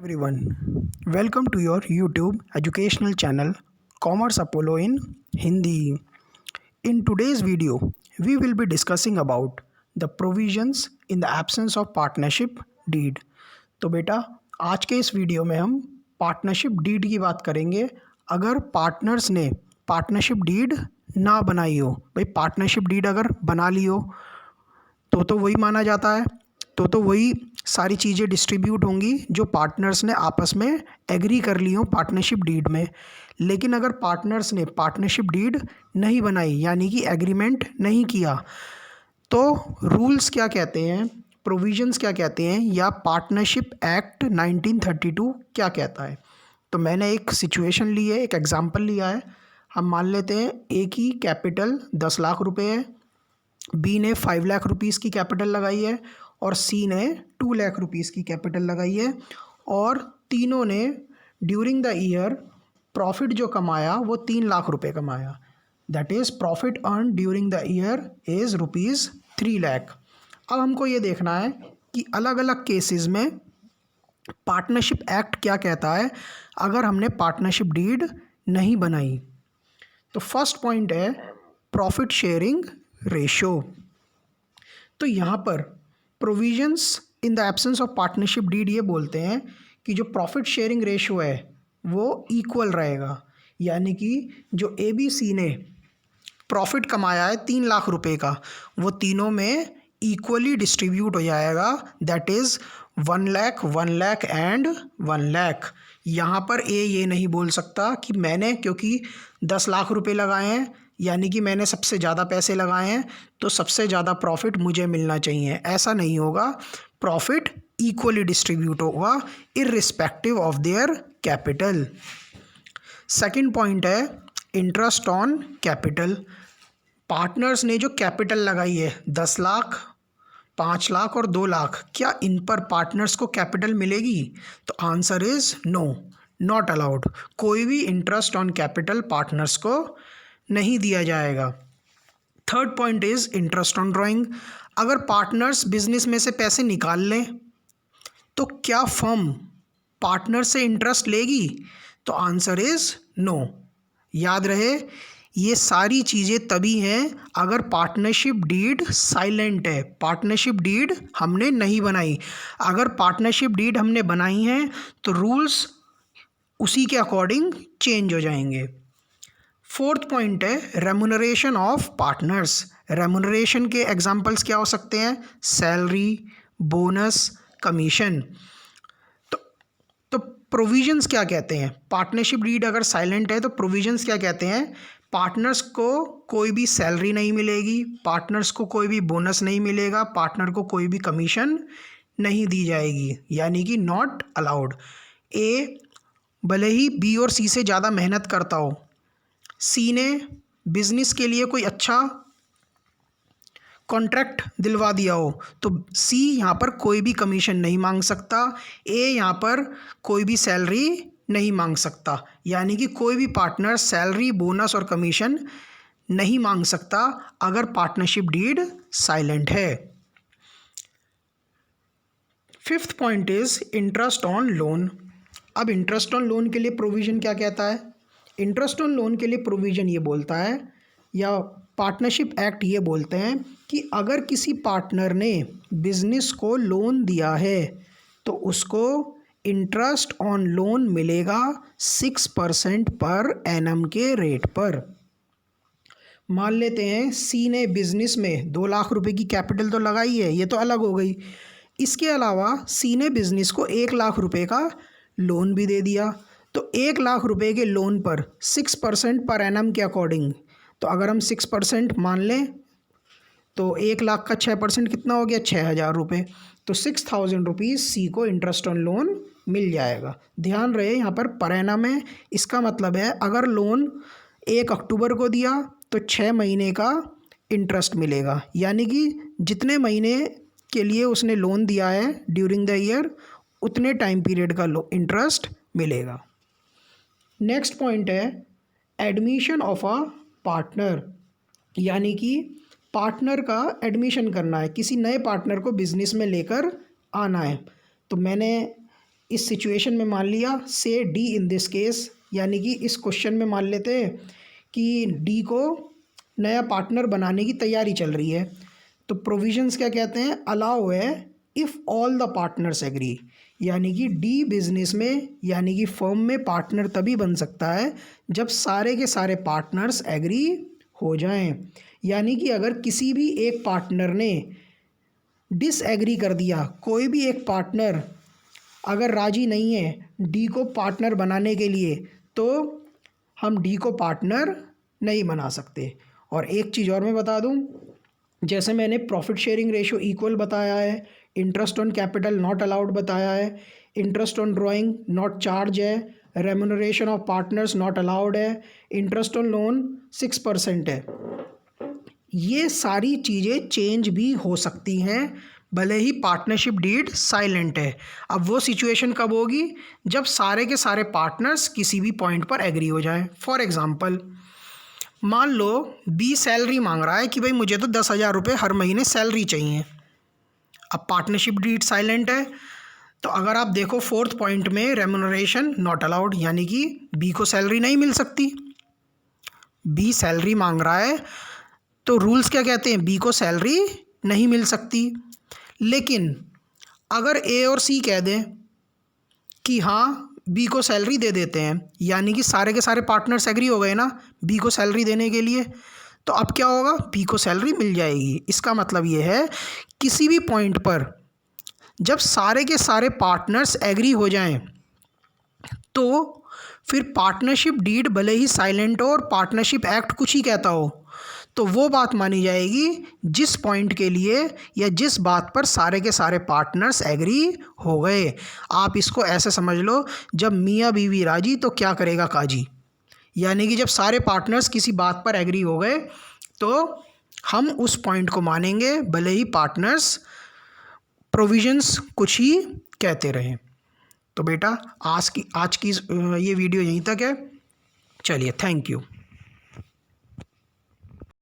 Everyone, welcome to your YouTube educational channel Commerce Apollo in Hindi. In today's video, we will be discussing about the provisions in the absence of partnership deed. तो बेटा आज के इस video में हम partnership deed की बात करेंगे। अगर पार्टनर्स ने पार्टनरशिप डीड ना बनाई हो, भाई पार्टनरशिप डीड अगर बना ली हो तो वही माना जाता है, तो वही सारी चीज़ें डिस्ट्रीब्यूट होंगी जो पार्टनर्स ने आपस में एग्री कर ली हो पार्टनरशिप डीड में। लेकिन अगर पार्टनर्स ने पार्टनरशिप डीड नहीं बनाई यानी कि एग्रीमेंट नहीं किया, तो रूल्स क्या कहते हैं, प्रोविजंस क्या कहते हैं, या पार्टनरशिप एक्ट 1932 क्या कहता है। तो मैंने एक सिचुएशन ली है, एक एग्जांपल लिया है। हम मान लेते हैं ए की कैपिटल 10 लाख रुपए है, बी ने 5 लाख रुपीज़ की कैपिटल लगाई है और सी ने 2 लाख रुपीज़ की कैपिटल लगाई है, और तीनों ने ड्यूरिंग द ईयर प्रॉफिट जो कमाया वो 3 लाख रुपए कमाया। That is profit earn during the year is rupees 3 lakh. अब हमको ये देखना है कि अलग अलग केसेस में पार्टनरशिप एक्ट क्या कहता है अगर हमने पार्टनरशिप डीड नहीं बनाई। तो फर्स्ट पॉइंट है प्रॉफिट शेयरिंग रेशो। तो यहाँ पर provisions in the absence of partnership deed ये बोलते हैं कि जो प्रॉफिट शेयरिंग रेशो है वो इक्वल रहेगा, यानी कि जो ए बी सी ने प्रॉफिट कमाया है 3 लाख रुपए का, वो तीनों में इक्वली डिस्ट्रीब्यूट हो जाएगा। That is 1 lakh, 1 lakh and 1 lakh. यहाँ पर ए ये नहीं बोल सकता कि मैंने क्योंकि 10 लाख रुपए लगाए हैं यानी कि मैंने सबसे ज़्यादा पैसे लगाए हैं तो सबसे ज़्यादा प्रॉफिट मुझे मिलना चाहिए। ऐसा नहीं होगा, प्रॉफिट इक्वली डिस्ट्रीब्यूट होगा irrespective of their capital. Second point है इंटरेस्ट ऑन कैपिटल। पार्टनर्स ने जो कैपिटल लगाई है 10 लाख, 5 लाख और 2 लाख, क्या इन पर पार्टनर्स को कैपिटल मिलेगी? तो answer is no, not allowed. कोई भी इंटरेस्ट ऑन कैपिटल पार्टनर्स को नहीं दिया जाएगा। Third point is interest on drawing. अगर पार्टनर्स बिजनेस में से पैसे निकाल लें तो क्या फर्म पार्टनर से इंटरेस्ट लेगी? तो आंसर इज़ नो। याद रहे ये सारी चीज़ें तभी हैं अगर पार्टनरशिप डीड साइलेंट है, पार्टनरशिप डीड हमने नहीं बनाई। अगर पार्टनरशिप डीड हमने बनाई है तो रूल्स उसी के अकॉर्डिंग चेंज हो जाएंगे। फोर्थ पॉइंट है रेमुनरेशन ऑफ पार्टनर्स। रेमुनरेशन के एग्जांपल्स क्या हो सकते हैं? Salary, bonus, commission. तो प्रोविजंस क्या कहते हैं? पार्टनरशिप डीड अगर साइलेंट है तो प्रोविजंस क्या कहते हैं? पार्टनर्स को कोई भी सैलरी नहीं मिलेगी, पार्टनर्स को कोई भी बोनस नहीं मिलेगा, पार्टनर को कोई भी कमीशन नहीं दी जाएगी, यानी कि नॉट अलाउड। ए भले ही बी और सी से ज़्यादा मेहनत करता हो, सी ने बिजनेस के लिए कोई अच्छा कॉन्ट्रैक्ट दिलवा दिया हो, तो सी यहाँ पर कोई भी कमीशन नहीं मांग सकता, ए यहाँ पर कोई भी सैलरी नहीं मांग सकता, यानी कि कोई भी पार्टनर सैलरी, बोनस और कमीशन नहीं मांग सकता अगर पार्टनरशिप डीड साइलेंट है। Fifth point is interest on loan. अब इंटरेस्ट ऑन लोन के लिए प्रोविज़न क्या कहता है? इंटरेस्ट ऑन लोन के लिए प्रोविज़न ये बोलता है, या पार्टनरशिप एक्ट ये बोलते हैं कि अगर किसी पार्टनर ने बिजनेस को लोन दिया है तो उसको इंटरेस्ट ऑन लोन मिलेगा 6% पर एनम के रेट पर। मान लेते हैं सी ने बिजनेस में 2 लाख रुपए की कैपिटल तो लगाई है, ये तो अलग हो गई। इसके अलावा सी ने बिजनेस को 1 लाख रुपए का लोन भी दे दिया, तो 1 लाख रुपए के लोन पर 6% पर एनम के अकॉर्डिंग, तो अगर हम 6% मान लें तो 1 लाख का 6% कितना हो गया? 6,000 रुपये। तो 6,000 रुपीज़ सी को इंटरेस्ट ऑन लोन मिल जाएगा। ध्यान रहे यहाँ पर एनम है, इसका मतलब है अगर लोन 1 अक्टूबर को दिया तो 6 महीने का इंटरेस्ट मिलेगा, यानी कि जितने महीने के लिए उसने लोन दिया है ड्यूरिंग द ईयर उतने टाइम पीरियड का इंटरेस्ट मिलेगा। नेक्स्ट पॉइंट है एडमिशन ऑफ अ पार्टनर, यानी कि पार्टनर का एडमिशन करना है, किसी नए पार्टनर को बिजनेस में लेकर आना है। तो मैंने इस सिचुएशन में मान लिया से डी इन दिस केस, यानी कि इस क्वेश्चन में मान लेते हैं कि डी को नया पार्टनर बनाने की तैयारी चल रही है। तो प्रोविजंस क्या कहते हैं, अलाउ है if all the partners agree, यानी कि डी बिजनेस में यानी कि फर्म में पार्टनर तभी बन सकता है जब सारे के सारे पार्टनर्स एग्री हो जाएं। यानी कि अगर किसी भी एक पार्टनर ने डिसएग्री कर दिया, कोई भी एक पार्टनर अगर राजी नहीं है डी को पार्टनर बनाने के लिए, तो हम डी को पार्टनर नहीं बना सकते। और एक चीज़ और मैं बता दूं, जैसे मैंने प्रॉफिट शेयरिंग रेशियो इक्वल बताया है, interest on capital not allowed बताया है, interest on drawing not charge है, remuneration of partners not allowed है, इंटरेस्ट ऑन लोन 6% है। ये सारी चीज़ें चेंज भी हो सकती हैं भले ही पार्टनरशिप डीड साइलेंट है। अब वो सिचुएशन कब होगी, जब सारे के सारे पार्टनर्स किसी भी पॉइंट पर एग्री हो जाएं। फॉर एग्ज़ाम्पल, मान लो बी सैलरी मांग रहा है कि भाई मुझे तो 10,000 रुपये हर महीने सैलरी चाहिए। अब पार्टनरशिप डीड साइलेंट है, तो अगर आप देखो फोर्थ पॉइंट में रेम्यूनरेशन नॉट अलाउड, यानी कि बी को सैलरी नहीं मिल सकती। बी सैलरी मांग रहा है तो रूल्स क्या कहते हैं, बी को सैलरी नहीं मिल सकती। लेकिन अगर ए और सी कह दें कि हाँ बी को सैलरी दे देते हैं, यानी कि सारे के सारे पार्टनर्स एग्री हो गए ना बी को सैलरी देने के लिए, तो अब क्या होगा, बी को सैलरी मिल जाएगी। इसका मतलब ये है किसी भी पॉइंट पर जब सारे के सारे पार्टनर्स एग्री हो जाएं, तो फिर पार्टनरशिप डीड भले ही साइलेंट हो और पार्टनरशिप एक्ट कुछ ही कहता हो, तो वो बात मानी जाएगी जिस पॉइंट के लिए या जिस बात पर सारे के सारे पार्टनर्स एग्री हो गए। आप इसको ऐसे समझ लो, जब मियाँ बीवी राजी तो क्या करेगा काजी, यानी कि जब सारे पार्टनर्स किसी बात पर एग्री हो गए तो हम उस पॉइंट को मानेंगे भले ही पार्टनर्स प्रोविजंस कुछ ही कहते रहें। तो बेटा आज की ये वीडियो यहीं तक है। चलिए, थैंक यू।